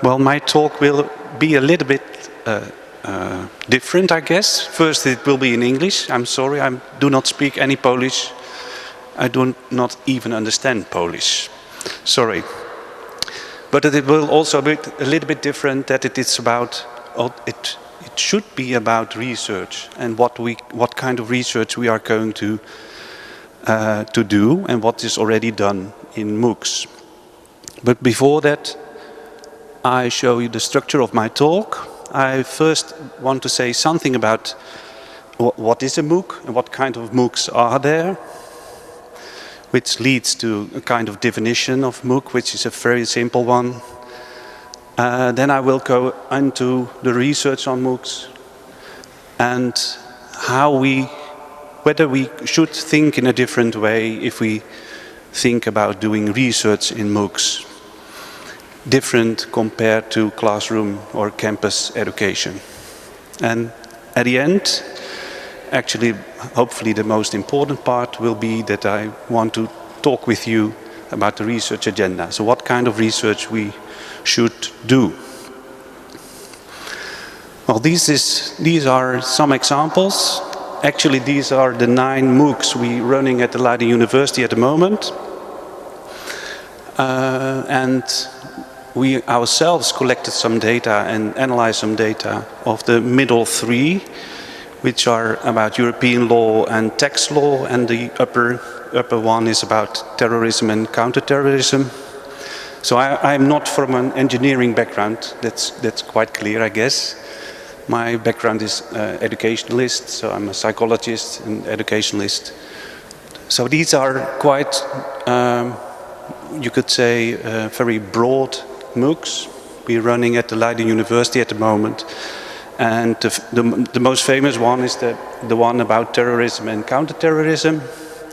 Well, my talk will be a little bit different, I guess. First, it will be in English. I'm sorry, I do not speak any Polish. I do not even understand Polish. Sorry. But it will also be a little bit different, that it is about, it should be about research and what kind of research we are going to do and what is already done in MOOCs. But before that, I show you the structure of my talk. I first want to say something about what is a MOOC and what kind of MOOCs are there, which leads to a kind of definition of MOOC, which is a very simple one. Then I will go into the research on MOOCs and whether we should think in a different way if we think about doing research in MOOCs, different compared to classroom or campus education. And at the end, actually, hopefully the most important part will be that I want to talk with you about the research agenda. So what kind of research we should do. Well, these are some examples. Actually, these are the 9 MOOCs we're running at the Leiden University at the moment. And we ourselves collected some data and analyzed some data of the middle 3, which are about European law and tax law, and the upper one is about terrorism and counterterrorism. So I'm not from an engineering background, that's quite clear, I guess. My background is educationalist, so I'm a psychologist and educationalist. So these are quite, you could say, very broad MOOCs we're running at the Leiden University at the moment. And the most famous one is the one about terrorism and counterterrorism,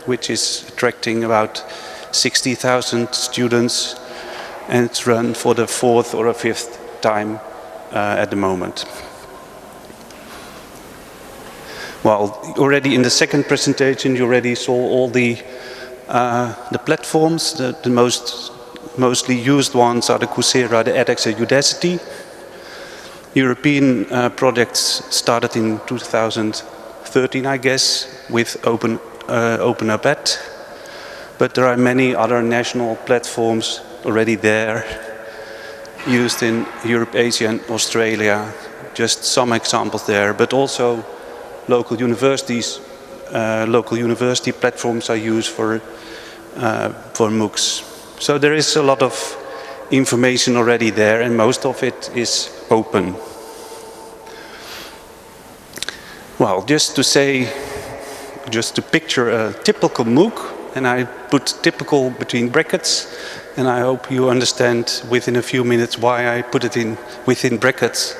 which is attracting about 60,000 students, and it's run for the 4th or 5th time at the moment. Well, already in the second presentation you already saw all the platforms. The mostly used ones are the Coursera, the edX, and Udacity. European projects started in 2013, I guess, with OpenUpEd. But there are many other national platforms already there, used in Europe, Asia, and Australia. Just some examples there, but also local universities, local university platforms are used for MOOCs. So there is a lot of information already there, and most of it is open. Well, just to picture a typical MOOC, and I put typical between brackets, and I hope you understand within a few minutes why I put it within brackets.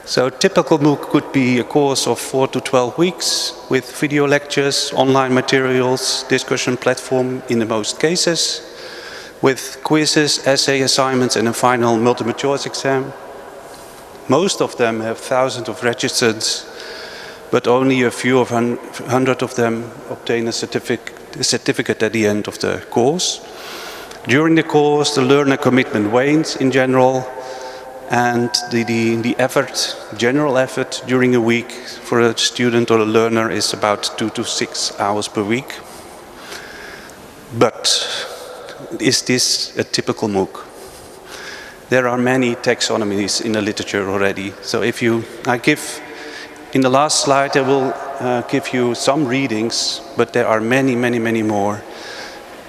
So a typical MOOC could be a course of 4 to 12 weeks with video lectures, online materials, discussion platform in the most cases, with quizzes, essay assignments, and a final multiple choice exam. Most of them have thousands of registrants, but only a few of hundred of them obtain a certificate at the end of the course. During the course, the learner commitment wanes in general, and the effort, general effort during a week for a student or a learner is about 2 to 6 hours per week. But is this a typical MOOC? There are many taxonomies in the literature already. So in the last slide I will give you some readings, but there are many, many, many more.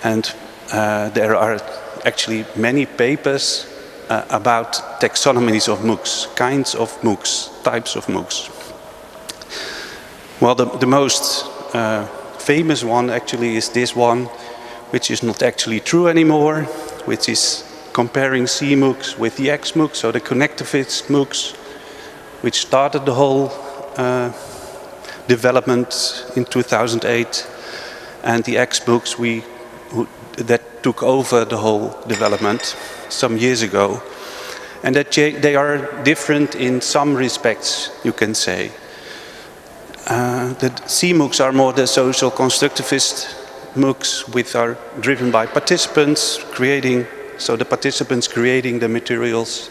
And there are actually many papers about taxonomies of MOOCs, kinds of MOOCs, types of MOOCs. Well, the most famous one actually is this one, which is not actually true anymore, which is comparing CMOOCs with the XMOOCs, so the connectivist MOOCs, which started the whole development in 2008, and the XMOOCs that took over the whole development some years ago, and that they are different in some respects, you can say. The CMOOCs are more the social constructivist MOOCs, which are driven by participants, creating so the participants creating the materials.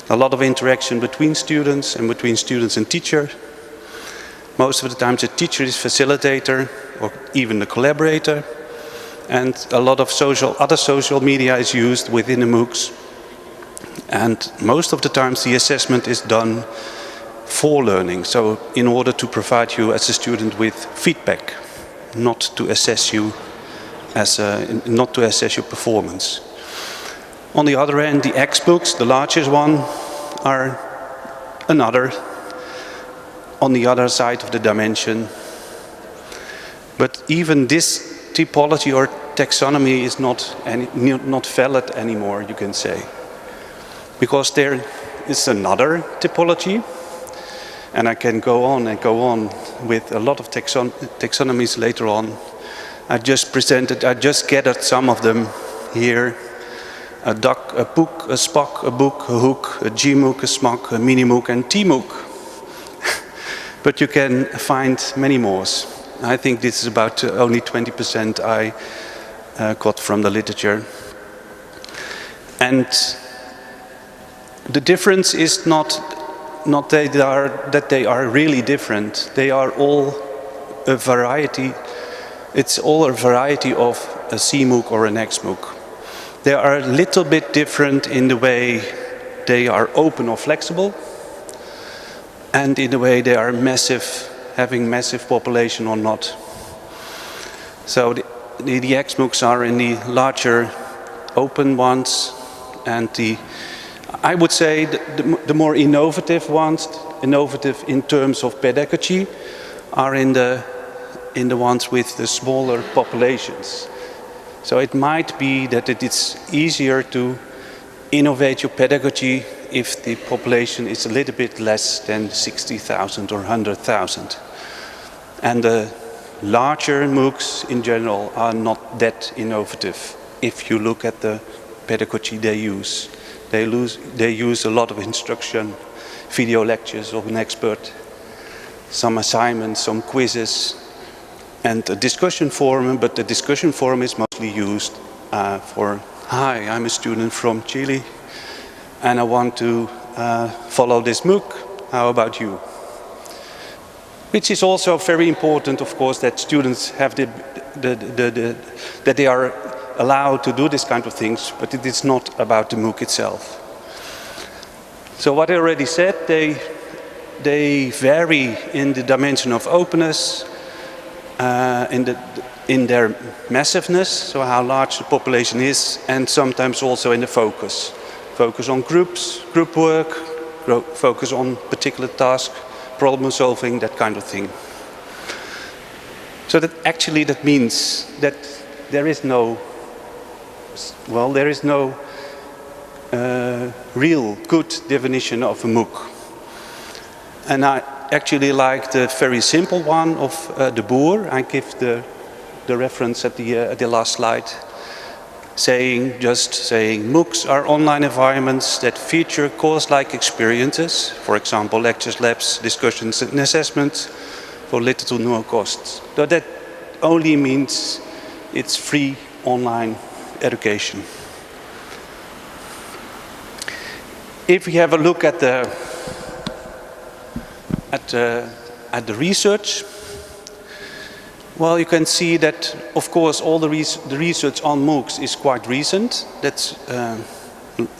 A lot of interaction between students and between students and teacher. Most of the times the teacher is facilitator or even the collaborator. And a lot of other social media is used within the MOOCs. And most of the times the assessment is done for learning. So in order to provide you as a student with feedback, not to assess you not to assess your performance. On the other hand, the X-books, the largest one, are another on the other side of the dimension. But even this typology or taxonomy is not valid anymore, you can say. Because there is another typology, and I can go on and go on with a lot of taxonomies later on. I just gathered some of them here. A duck, a book, a Spock, a book, a hook, a GMOOC, a SMOC, a MiniMOOC and TMOOC. But you can find many more. I think this is about only 20% I got from the literature. And the difference is not that they are really different. They are all a variety. It's all a variety of a CMOOC or an XMOOC. They are a little bit different in the way they are open or flexible, and in the way they are massive, having massive population or not. So the XMOOCs are in the larger open ones, and I would say the more innovative ones, innovative in terms of pedagogy, are in the ones with the smaller populations. So it might be that it is easier to innovate your pedagogy if the population is a little bit less than 60,000 or 100,000. And the larger MOOCs in general are not that innovative if you look at the pedagogy they use. They use a lot of instruction, video lectures of an expert, some assignments, some quizzes, and a discussion forum, but the discussion forum is mostly used for, hi, I'm a student from Chile and I want to follow this MOOC, how about you? Which is also very important, of course, that students have that they are allowed to do this kind of things, but it is not about the MOOC itself. So what I already said, they vary in the dimension of openness, in their massiveness, so how large the population is, and sometimes also in the focus. Focus on groups, group work, focus on particular tasks, problem solving, that kind of thing. So that means that there is no real good definition of a MOOC. And I actually like the very simple one of de Boer. I give the reference at the last slide, saying MOOCs are online environments that feature course-like experiences, for example, lectures, labs, discussions and assessments for little to no costs. So that only means it's free online education. If we have a look at the research, well, you can see that, of course, all the research on MOOCs is quite recent. That's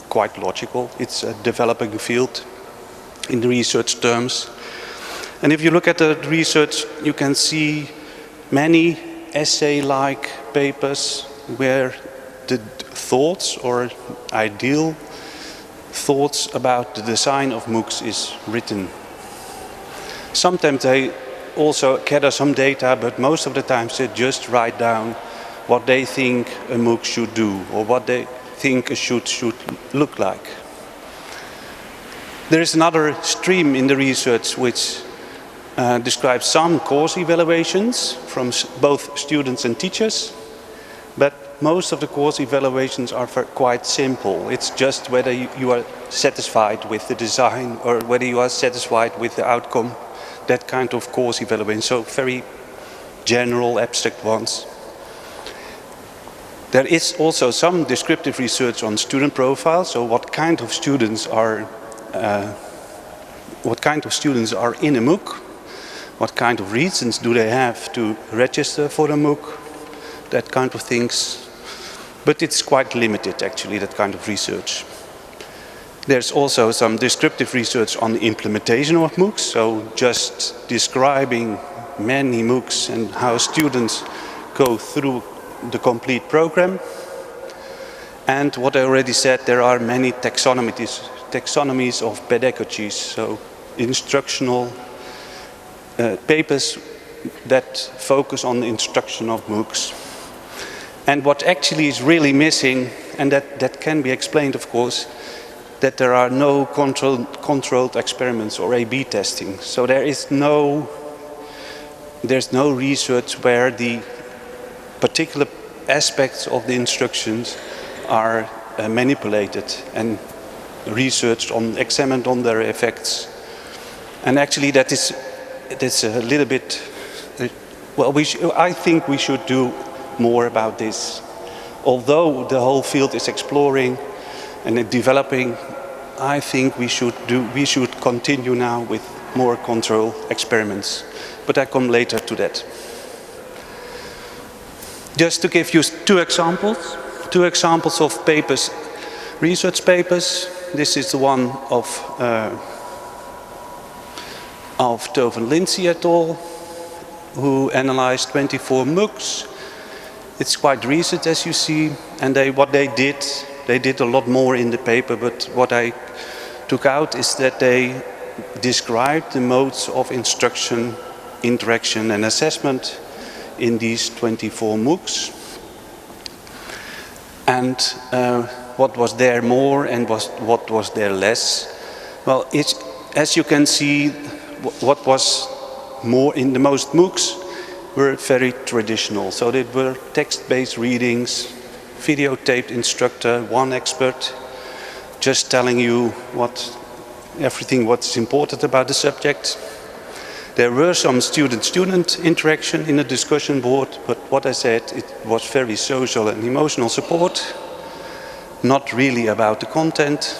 quite logical. It's a developing field in the research terms. And if you look at the research, you can see many essay-like papers where the thoughts or ideal thoughts about the design of MOOCs is written. Sometimes they also gather some data, but most of the times they just write down what they think a MOOC should do or what they think a should look like. There is another stream in the research which describes some course evaluations from both students and teachers, but most of the course evaluations are quite simple. It's just whether you are satisfied with the design or whether you are satisfied with the outcome, that kind of course evaluation, so very general, abstract ones. There is also some descriptive research on student profiles, so what kind of students are in a MOOC, what kind of reasons do they have to register for a MOOC, that kind of things. But it's quite limited, actually, that kind of research. There's also some descriptive research on the implementation of MOOCs, so just describing many MOOCs and how students go through the complete program. And what I already said, there are many taxonomies of pedagogies, so instructional papers that focus on the instruction of MOOCs. And what actually is really missing, and that can be explained, of course, that there are no controlled experiments or A/B testing. So there's no research where the particular aspects of the instructions are manipulated and researched on, examined on their effects. And actually that's a little bit, well, I think we should do more about this. Although the whole field is exploring and developing, I think we should continue now with more control experiments. But I come later to that. Just to give you two examples of papers, research papers. This is the one of Toven Lindsay et al., who analyzed 24 MOOCs. It's quite recent, as you see, and what they did a lot more in the paper, but what I took out is that they described the modes of instruction, interaction and assessment in these 24 MOOCs. And what was there more and what was there less? Well, as you can see, what was more in the most MOOCs were very traditional. So they were text-based readings, videotaped instructor, one expert, just telling you everything what's important about the subject. There were some student-student interaction in the discussion board, but what I said, it was very social and emotional support, not really about the content.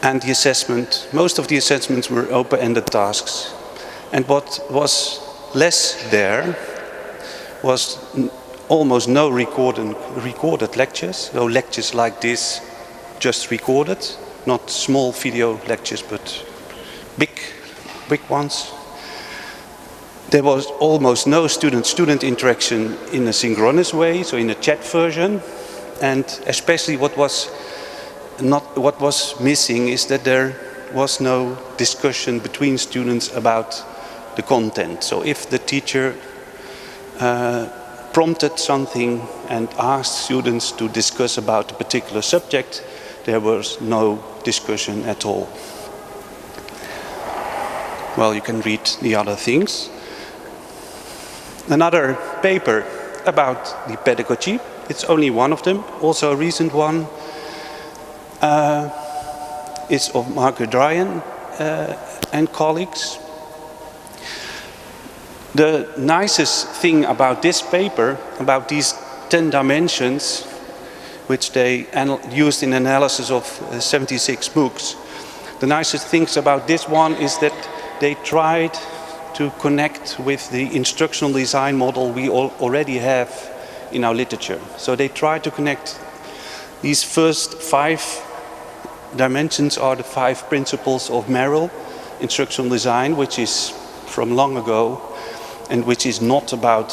And the assessment, most of the assessments were open-ended tasks. And what was less there was almost no recorded lectures, no lectures like this, just recorded, not small video lectures, but big ones. There was almost no student-student interaction in a synchronous way, so in a chat version. And especially what was missing is that there was no discussion between students about the content. So if the teacher prompted something and asked students to discuss about a particular subject, there was no discussion at all. Well, you can read the other things. Another paper about the pedagogy, it's only one of them, also a recent one. It's of Margaret Ryan and colleagues. The nicest thing about this paper, about these 10 dimensions, which they used in analysis of 76 MOOCs, the nicest things about this one is that they tried to connect with the instructional design model we already have in our literature. So they tried to connect these first 5 dimensions are the 5 principles of Admiraal, instructional design, which is from long ago, and which is not about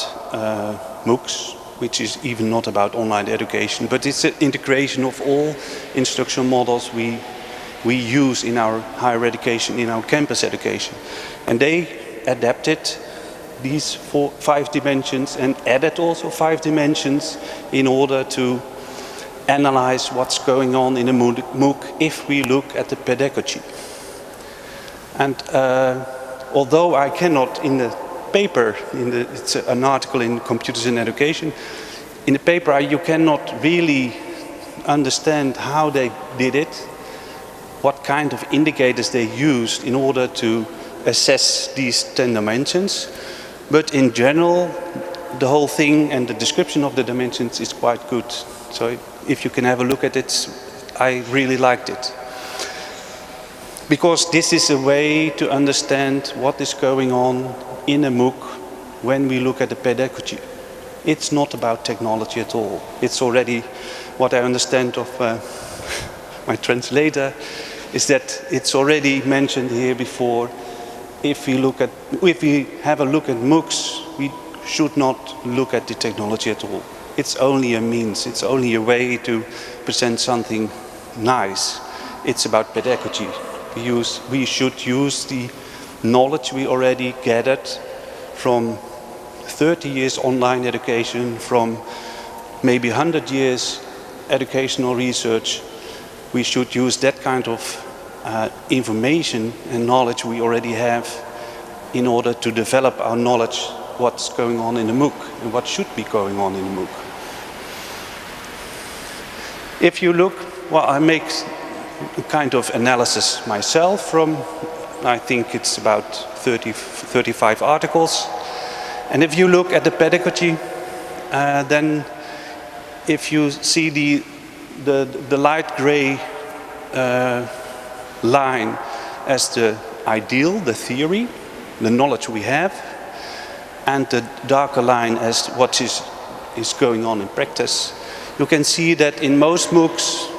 MOOCs, which is even not about online education, but it's an integration of all instructional models we use in our higher education, in our campus education. And they adapted these 5 dimensions and added also 5 dimensions in order to analyze what's going on in a MOOC if we look at the pedagogy. And although I cannot in the paper, it's an article in Computers in Education, in the paper you cannot really understand how they did it, what kind of indicators they used in order to assess these 10 dimensions. But in general, the whole thing and the description of the dimensions is quite good. So if you can have a look at it, I really liked it. Because this is a way to understand what is going on in a MOOC when we look at the pedagogy. It's not about technology at all. It's already what I understand of my translator is that it's already mentioned here before. If we have a look at MOOCs, we should not look at the technology at all. It's only a means. It's only a way to present something nice. It's about pedagogy. We should use the knowledge we already gathered from 30 years online education, from maybe 100 years educational research. We should use that kind of information and knowledge we already have in order to develop our knowledge what's going on in the MOOC and what should be going on in the MOOC. If you look, well, I make a kind of analysis myself from, I think it's about 35 articles. And if you look at the pedagogy, then if you see the light gray line as the ideal, the theory, the knowledge we have, and the darker line as what is going on in practice, you can see that in most MOOCs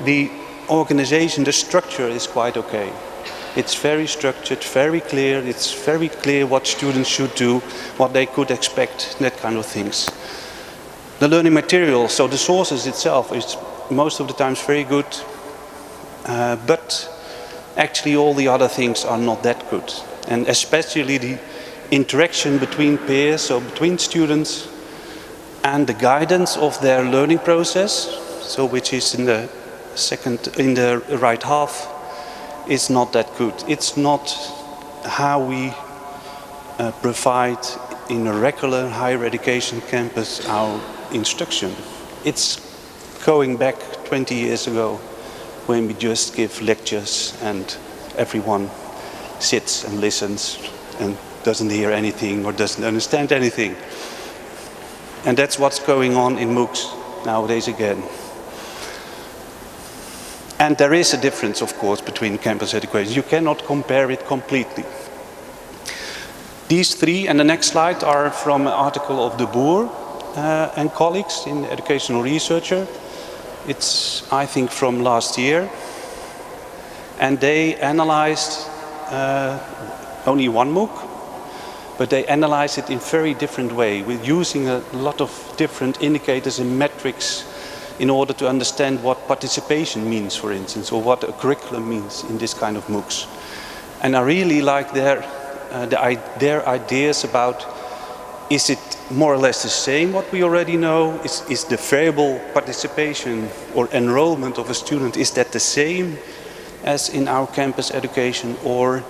the organization, the structure is quite okay. It's very structured, very clear. It's very clear what students should do, what they could expect, that kind of things. The learning material, so the sources itself, is most of the times very good, but actually all the other things are not that good. And especially the interaction between peers, so between students, and the guidance of their learning process, so which is in the right half, is not that good. It's not how we provide in a regular higher education campus our instruction. It's going back 20 years ago when we just give lectures and everyone sits and listens and doesn't hear anything or doesn't understand anything. And that's what's going on in MOOCs nowadays again. And there is a difference, of course, between campus education. You cannot compare it completely. These three and the next slide are from an article of De Boer and colleagues in Educational Researcher. It's, I think, from last year. And they analyzed only one MOOC, but they analyzed it in a very different way, with using a lot of different indicators and metrics in order to understand what participation means, for instance, or what a curriculum means in this kind of MOOCs. And I really like their ideas about, is it more or less the same what we already know? Is the variable participation or enrollment of a student, is that the same as in our campus education, or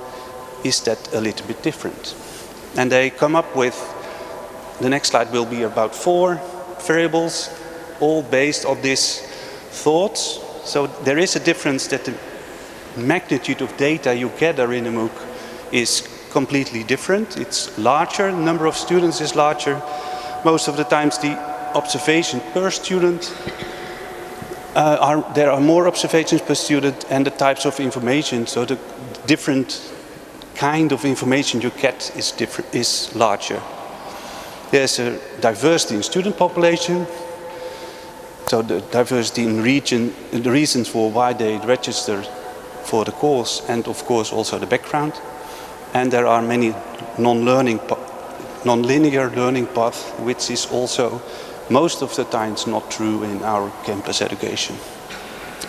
is that a little bit different? And they come up with, the next slide will be about 4 variables, all based on these thoughts. So there is a difference that the magnitude of data you gather in a MOOC is completely different. It's larger, the number of students is larger. Most of the times the observation per student, there are more observations per student, and the types of information, so the different kind of information you get is larger. There's a diversity in student population, so the diversity in region, the reasons for why they register for the course, and of course also the background. And there are many non-linear learning paths, which is also most of the times not true in our campus education.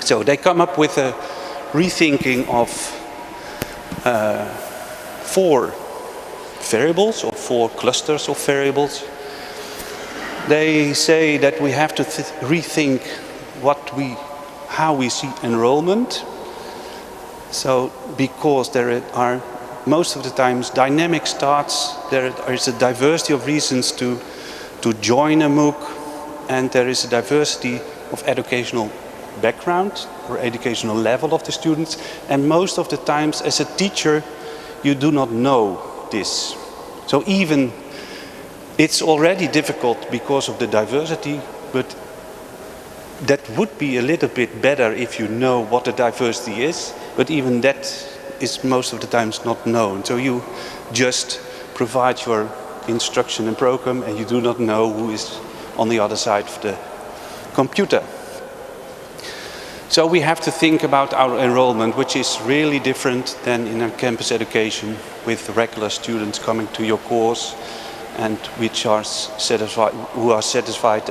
So they come up with a rethinking of 4 variables or 4 clusters of variables. They say that we have to rethink how we see enrollment. So because there are most of the times dynamic starts, there is a diversity of reasons to join a MOOC, and there is a diversity of educational background or educational level of the students, and most of the times as a teacher you do not know this. So even It's already difficult because of the diversity, but that would be a little bit better if you know what the diversity is, but even that is most of the times not known. So you just provide your instruction and program and you do not know who is on the other side of the computer. So we have to think about our enrollment, which is really different than in a campus education with regular students coming to your course and which are satisfied, who are satisfied,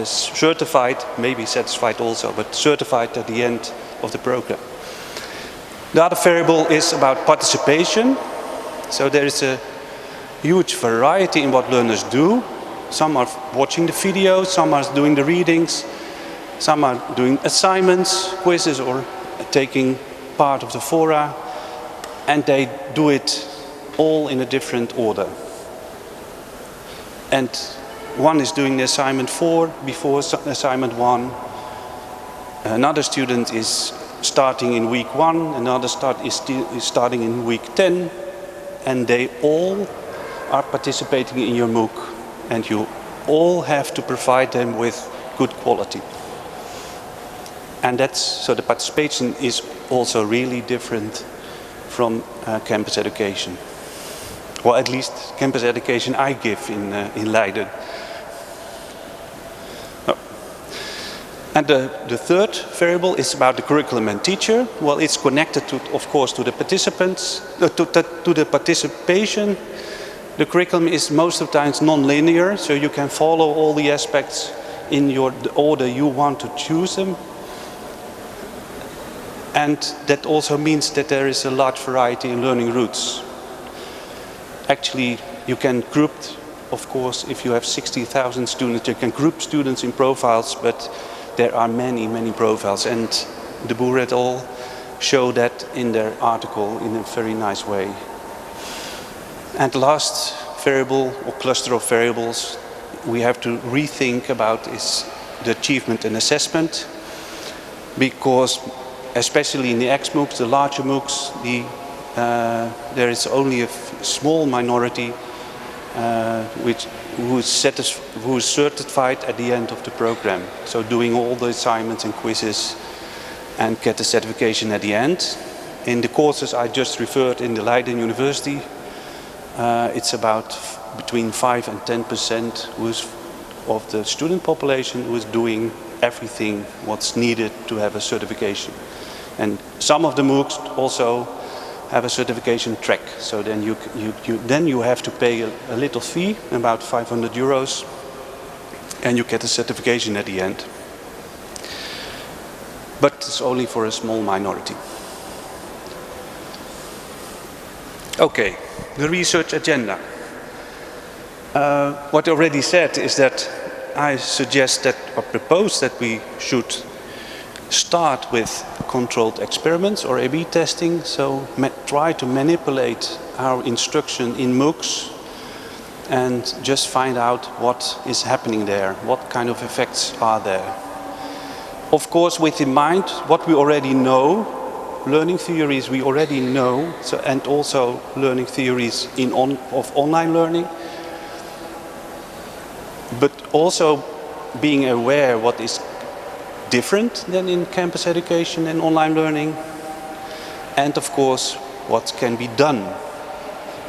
certified, maybe satisfied also, but certified at the end of the program. The other variable is about participation. So there is a huge variety in what learners do. Some are watching the videos, some are doing the readings, some are doing assignments, quizzes, or taking part of the fora, and they do it all in a different order. And one is doing the assignment 4 before assignment 1. Another student is starting in week 1, another is starting in week 10, and they all are participating in your MOOC, and you all have to provide them with good quality. And so the participation is also really different from campus education. Well, at least campus education I give in Leiden. Oh. And the third variable is about the curriculum and teacher. Well, it's connected to, of course, to the participants, to the participation. The curriculum is most of the times non-linear, so you can follow all the aspects in the order you want to choose them. And that also means that there is a large variety in learning routes. Actually, you can group, of course, if you have 60,000 students, you can group students in profiles, but there are many, many profiles. And de Boer et al. Show that in their article in a very nice way. And the last variable or cluster of variables we have to rethink about is the achievement and assessment, because especially in the X-MOOCs, the larger MOOCs, there is only a small minority who is certified at the end of the program. So doing all the assignments and quizzes and get the certification at the end. In the courses I just referred in the Leiden University, it's about between 5 and 10% of the student population who is doing everything what's needed to have a certification. And some of the MOOCs also have a certification track. So then you have to pay a little fee, about 500 euros, and you get a certification at the end. But it's only for a small minority. Okay, the research agenda. What I already said is that I suggest that, or propose that we should start with controlled experiments or A/B testing, so try to manipulate our instruction in MOOCs and just find out what is happening there, what kind of effects are there. Of course, with in mind what we already know, learning theories we already know, and also learning theories of online learning, but also being aware what is different than in campus education and online learning, and of course what can be done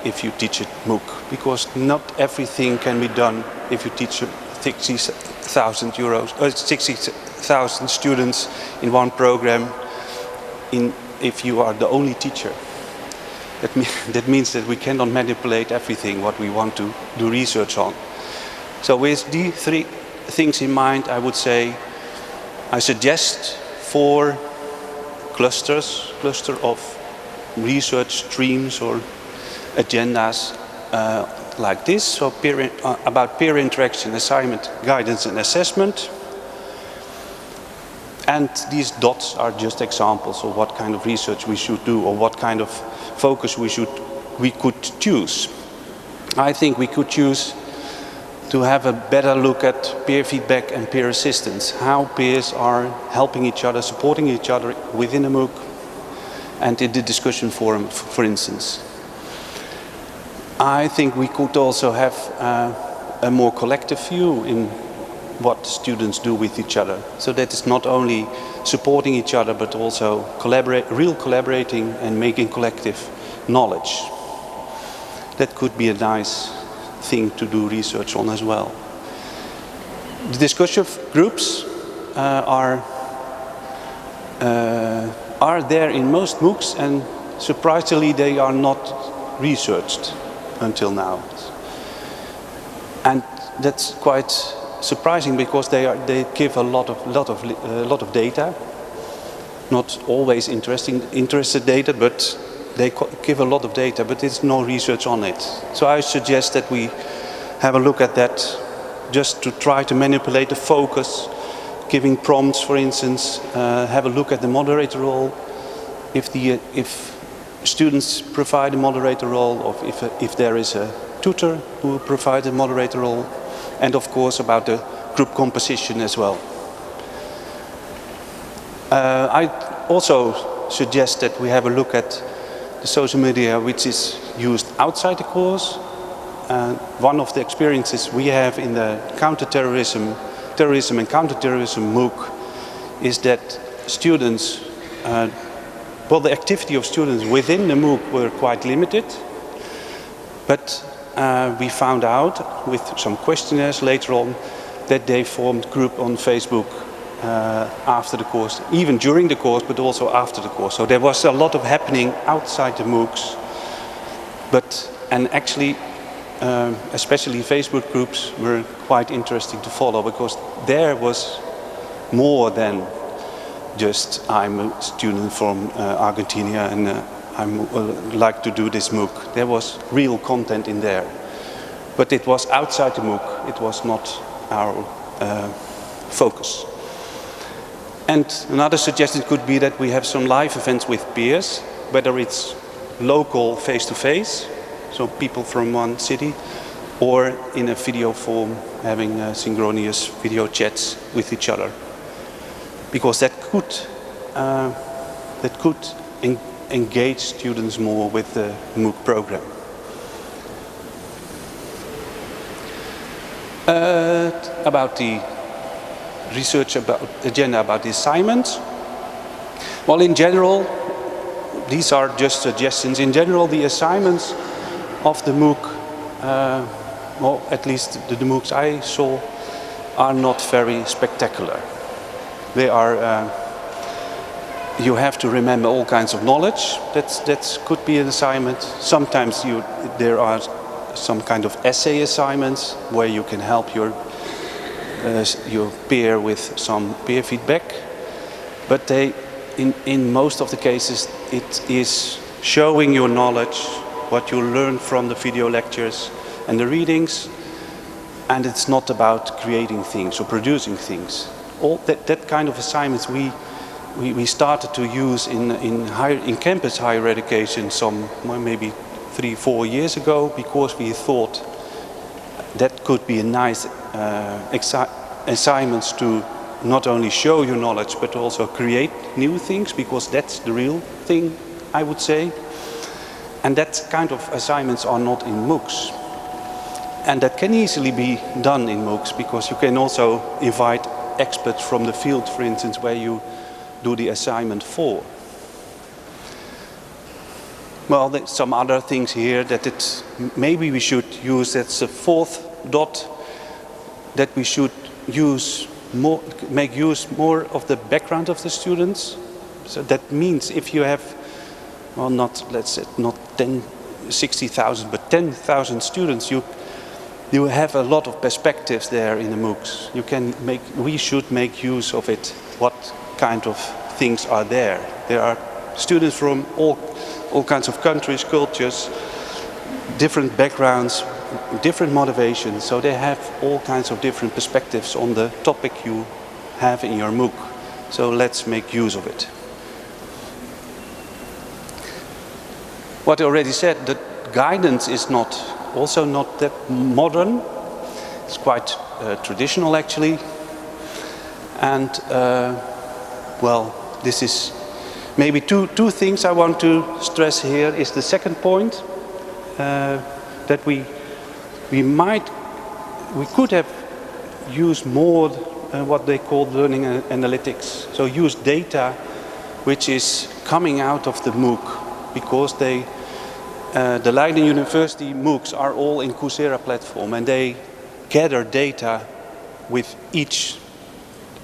if you teach a MOOC, because not everything can be done if you teach 60,000 students in one program if you are the only teacher. That means that we cannot manipulate everything what we want to do research on. So with these 3 things in mind, I would say I suggest 4 cluster of research streams or agendas like this. So about peer interaction, assignment, guidance and assessment. And these dots are just examples of what kind of research we should do or what kind of focus we could choose. I think we could choose to have a better look at peer feedback and peer assistance, how peers are helping each other, supporting each other within a MOOC and in the discussion forum, for instance. I think we could also have a more collective view in what students do with each other. So that is not only supporting each other, but also real collaborating and making collective knowledge. That could be a nice thing to do research on as well. The discussion groups are there in most MOOCs, and surprisingly they are not researched until now. And that's quite surprising, because they give a lot of data, not always interested data, but they give a lot of data, but there's no research on it. So I suggest that we have a look at that, just to try to manipulate the focus, giving prompts, for instance, have a look at the moderator role, if students provide a moderator role, or if there is a tutor who provides a moderator role, and of course about the group composition as well. I also suggest that we have a look at the social media which is used outside the course. One of the experiences we have in the terrorism and counterterrorism MOOC is that students, the activity of students within the MOOC were quite limited, but we found out with some questionnaires later on that they formed a group on Facebook after the course, even during the course, but also after the course. So there was a lot of happening outside the MOOCs, and actually especially Facebook groups were quite interesting to follow, because there was more than just I'm a student from Argentina and I like to do this MOOC. There was real content in there, but it was outside the MOOC. It was not our focus. And another suggestion could be that we have some live events with peers, whether it's local face-to-face, so people from one city, or in a video form, having synchronous video chats with each other, because that could engage students more with the MOOC program. About the research agenda about the assignments. Well, in general, these are just suggestions. In general, the assignments of the MOOC, well, at least the MOOCs I saw, are not very spectacular. They are, you have to remember all kinds of knowledge. That could be an assignment. Sometimes there are some kind of essay assignments where you can help your peer with some peer feedback. But in most of the cases, it is showing your knowledge, what you learn from the video lectures and the readings, and it's not about creating things or producing things. All that kind of assignments we started to use in campus higher education some maybe 3-4 years ago, because we thought that could be a nice assignments to not only show your knowledge but also create new things, because that's the real thing, I would say. And that kind of assignments are not in MOOCs. And that can easily be done in MOOCs, because you can also invite experts from the field, for instance, where you do the assignment for. Well, there's some other things here that maybe we should use. That's the fourth dot, that we should make use more of the background of the students. So that means if you have, well, let's say not 60,000, but 10,000 students, you have a lot of perspectives there in the MOOCs. We should make use of it. What kind of things are there? There are students from all kinds of countries, cultures, different backgrounds, different motivations. So they have all kinds of different perspectives on the topic you have in your MOOC. So let's make use of it. What I already said, the guidance is also not that modern. It's quite traditional, actually. And well, this is maybe two things I want to stress here. Is the second point, that we might we could have used more what they call learning analytics. So use data which is coming out of the MOOC, because the Leiden University MOOCs are all in Coursera platform, and they gather data with each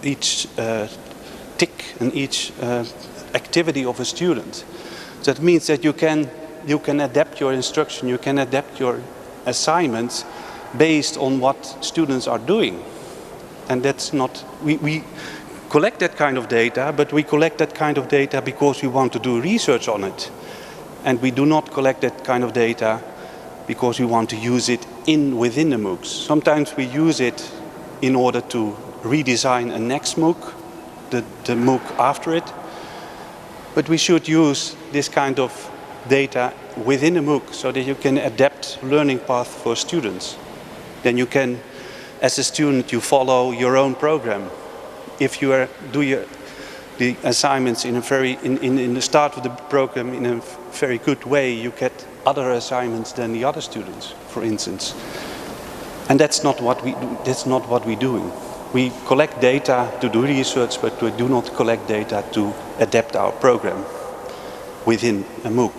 tick and each activity of a student. So that means that you can adapt your instruction, you can adapt your assignments based on what students are doing. And that's not, we collect that kind of data, but we collect that kind of data because we want to do research on it. And we do not collect that kind of data because we want to use it within the MOOCs. Sometimes we use it in order to redesign a next MOOC, the MOOC after it. But we should use this kind of data within a MOOC so that you can adapt learning path for students. Then you can, as a student, you follow your own program. If you do the assignments in the start of the program in a very good way, you get other assignments than the other students, for instance. And that's not what we do. That's not what we're doing. We collect data to do research, but we do not collect data to adapt our program within a MOOC.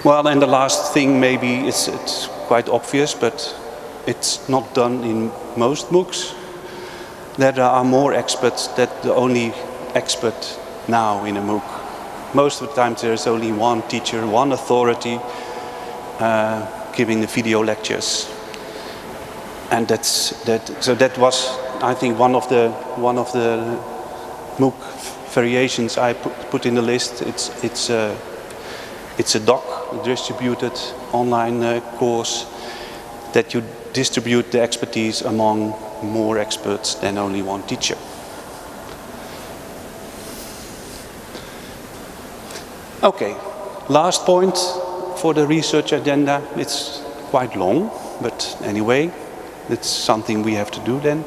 Well, and the last thing, maybe it's quite obvious, but it's not done in most MOOCs. There are more experts than the only expert now in a MOOC. Most of the time there is only one teacher, one authority giving the video lectures. And so that was, I think, one of the MOOC variations I put in the list. It's a doc, a distributed online course that you distribute the expertise among more experts than only one teacher. Okay, last point for the research agenda. It's quite long, but anyway, it's something we have to do then.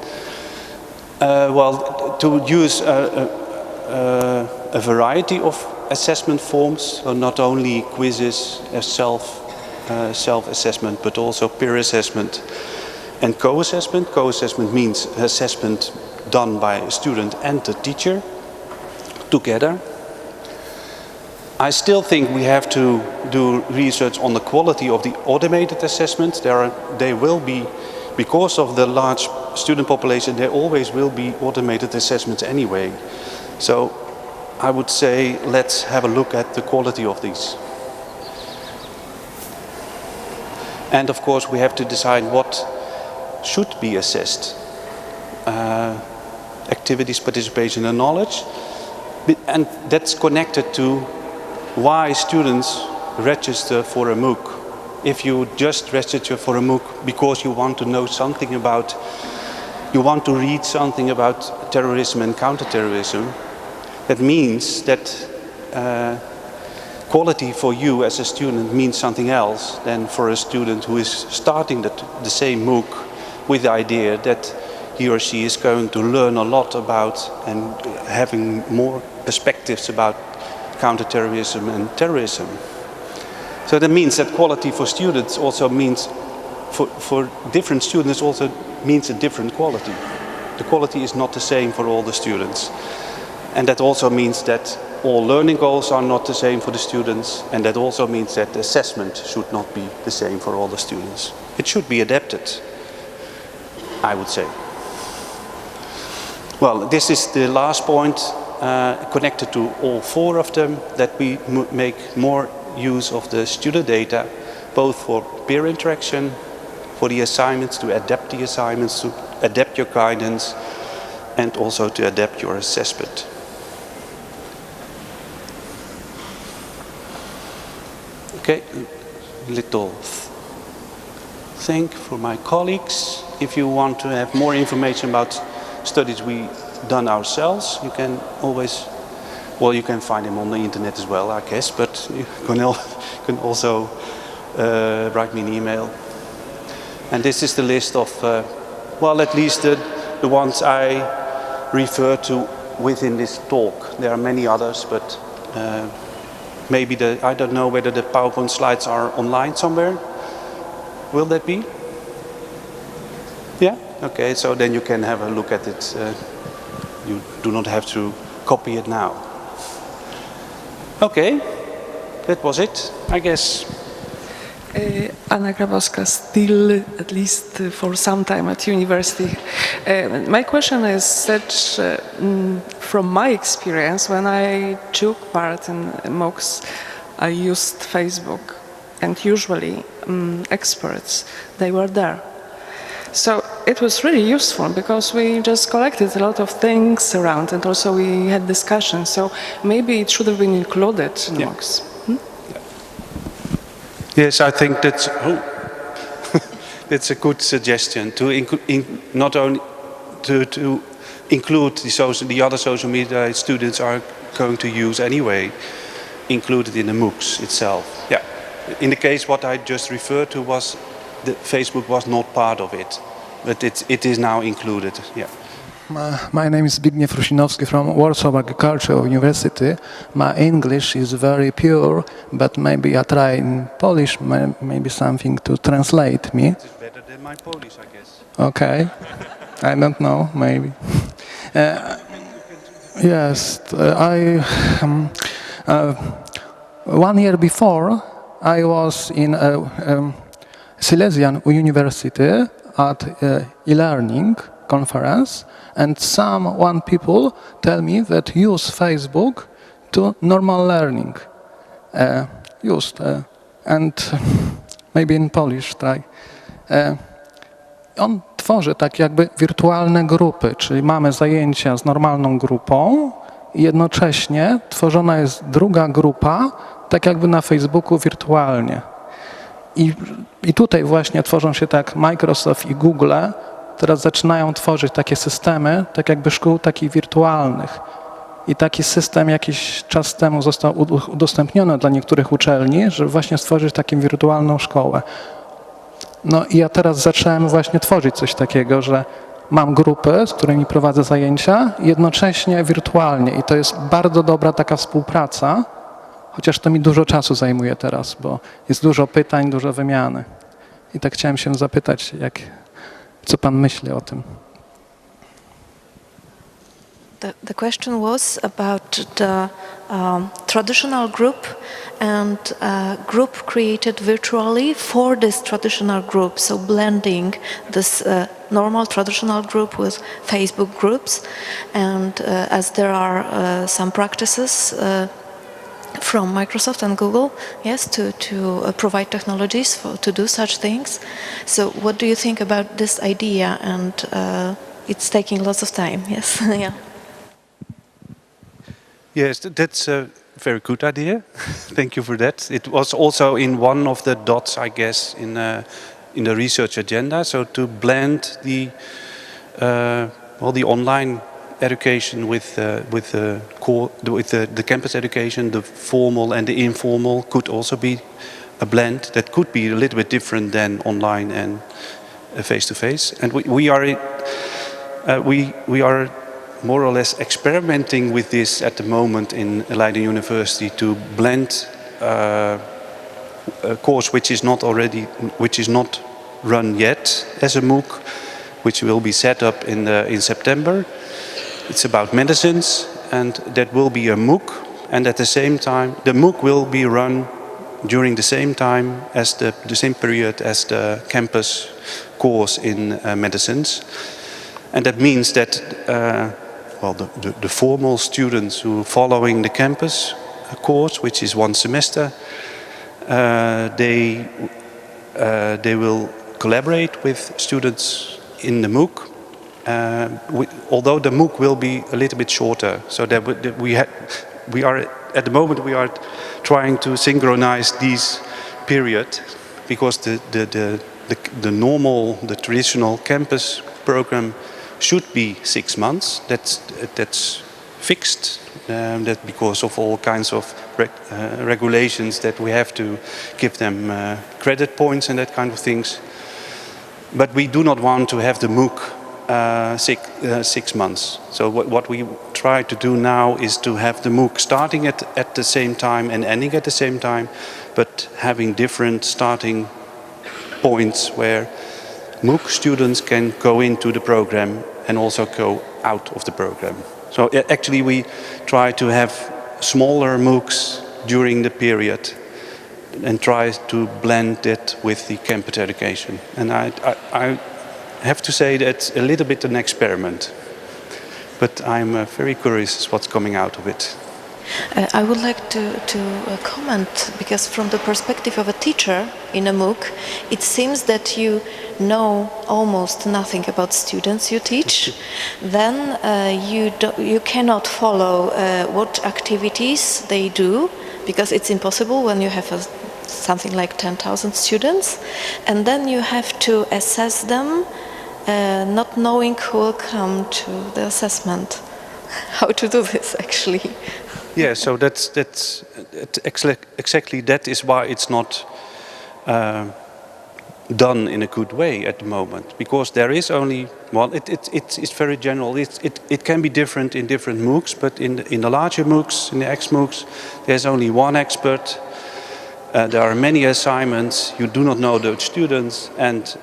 Well, to use a variety of assessment forms, so not only quizzes as self-assessment, but also peer assessment and co-assessment. Co-assessment means assessment done by a student and the teacher together. I still think we have to do research on the quality of the automated assessments. They will be, because of the large student population, there always will be automated assessments anyway. So I would say let's have a look at the quality of these. And of course we have to decide what should be assessed. Activities, participation and knowledge. And that's connected to why students register for a MOOC. If you just register for a MOOC because you want to know something about, you want to read something about terrorism and counterterrorism, that means that quality for you as a student means something else than for a student who is starting the same MOOC with the idea that he or she is going to learn a lot about and having more perspectives about counterterrorism and terrorism. So that means that quality for students also means, for different students also means a different quality. The quality is not the same for all the students. And that also means that all learning goals are not the same for the students, and that also means that the assessment should not be the same for all the students. It should be adapted, I would say. Well, this is the last point, connected to all four of them, that we make more use of the student data, both for peer interaction, for the assignments, to adapt the assignments, to adapt your guidance, and also to adapt your assessment. Okay, little thing for my colleagues. If you want to have more information about studies we done ourselves, you can always, well, you can find them on the internet as well, I guess, but you can also write me an email. And this is the list of, well, at least the ones I refer to within this talk. There are many others, but maybe I don't know whether the PowerPoint slides are online somewhere. Will that be? Yeah? Okay, so then you can have a look at it. You do not have to copy it now. Okay, that was it, I guess. Anna Grabowska, still at least for some time at university. My question is that from my experience, when I took part in MOOCs, I used Facebook, and usually experts, they were there. So it was really useful because we just collected a lot of things around, and also we had discussions. So maybe it should have been included in MOOCs. Yes, I think that's that's a good suggestion to not only to include the other social media students are going to use anyway, included in the MOOCs itself. Yeah. In the case what I just referred to was Facebook was not part of it, but it is now included. Yeah. My name is Zbigniew Rusinowski from Warsaw Agricultural University. My English is very pure, but maybe I try in Polish, maybe something to translate me. It's better than my Polish, I guess. Okay, I don't know, maybe. Yes, 1 year before I was in a Silesian University at e-learning conference, and one people tell me that use Facebook to normal learning. And maybe in Polish try. On tworzy tak jakby wirtualne grupy, czyli mamy zajęcia z normalną grupą i jednocześnie tworzona jest druga grupa, tak jakby na Facebooku wirtualnie. I tutaj właśnie tworzą się tak Microsoft i Google, teraz zaczynają tworzyć takie systemy, tak jakby szkół takich wirtualnych. I taki system jakiś czas temu został udostępniony dla niektórych uczelni, żeby właśnie stworzyć taką wirtualną szkołę. No i ja teraz zacząłem właśnie tworzyć coś takiego, że mam grupy, z którymi prowadzę zajęcia, jednocześnie wirtualnie. I to jest bardzo dobra taka współpraca, chociaż to mi dużo czasu zajmuje teraz, bo jest dużo pytań, dużo wymiany. I tak chciałem się zapytać, co pan myśli o tym? The question was about the traditional group and group created virtually for this traditional group, so blending this normal traditional group with Facebook groups, and as there are some practices from Microsoft and Google, yes, to provide technologies to do such things. So what do you think about this idea? And it's taking lots of time, yes. Yeah. Yes, that's a very good idea. Thank you for that. It was also in one of the dots, I guess, in the research agenda. So to blend the online education with the campus education, the formal and the informal could also be a blend that could be a little bit different than online and face to face. And we are more or less experimenting with this at the moment in Leiden University to blend a course which is not run yet as a MOOC, which will be set up in September. It's about medicines, and that will be a MOOC, and at the same time the MOOC will be run during the same time as the same period as the campus course in medicines. And that means that the formal students who are following the campus course, which is 1 semester, they will collaborate with students in the MOOC, although the MOOC will be a little bit shorter. So that we are at the moment we are trying to synchronize these period, because the normal, the traditional campus program should be 6 months. That's fixed. That because of all kinds of regulations that we have to give them credit points and that kind of things. But we do not want to have the MOOC 6 months. So what we try to do now is to have the MOOC starting at the same time and ending at the same time, but having different starting points where MOOC students can go into the program and also go out of the program. So actually we try to have smaller MOOCs during the period and try to blend it with the campus education. And I have to say that's a little bit an experiment, but I'm very curious what's coming out of it. I would like to comment, because from the perspective of a teacher in a MOOC, it seems that you know almost nothing about students you teach. Then you cannot follow what activities they do, because it's impossible when you have something like 10,000 students. And then you have to assess them, not knowing who will come to the assessment. How to do this, actually? Yeah, so that's exactly that is why it's not done in a good way at the moment, because there is only, well, it's very general. It can be different in different MOOCs, but in the larger MOOCs, in the ex-MOOCs, there's only one expert. There are many assignments. You do not know the students, and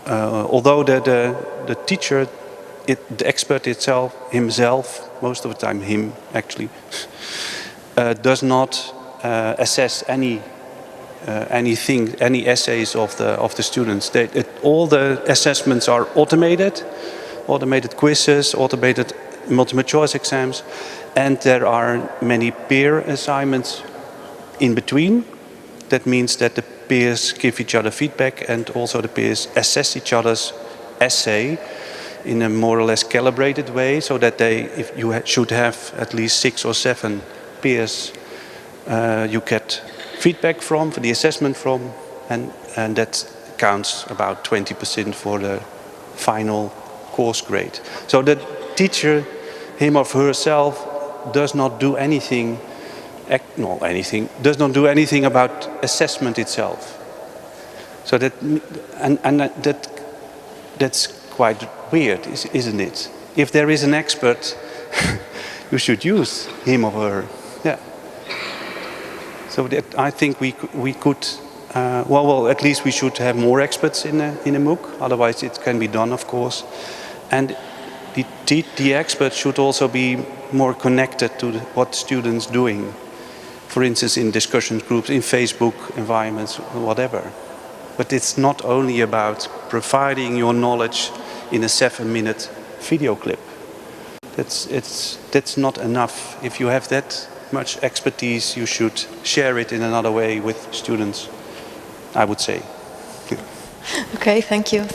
although the teacher, the expert himself, most of the time him actually, does not assess any essays of the students. All the assessments are automated quizzes, automated multiple choice exams, and there are many peer assignments in between. That means that the peers give each other feedback, and also the peers assess each other's essay in a more or less calibrated way, so that if you should have at least 6 or 7 peers you get feedback from, for the assessment from, and that counts about 20% for the final course grade. So the teacher, him or herself, does not do anything about assessment itself. So that's quite weird, isn't it? If there is an expert, you should use him or her. Yeah. So I think we could. Well, at least we should have more experts in a MOOC. Otherwise, it can be done, of course. And the experts should also be more connected to what students doing. For instance, in discussion groups, in Facebook environments, whatever. But it's not only about providing your knowledge in a 7-minute video clip. That's not enough. If you have that much expertise, you should share it in another way with students, I would say. Okay, thank you.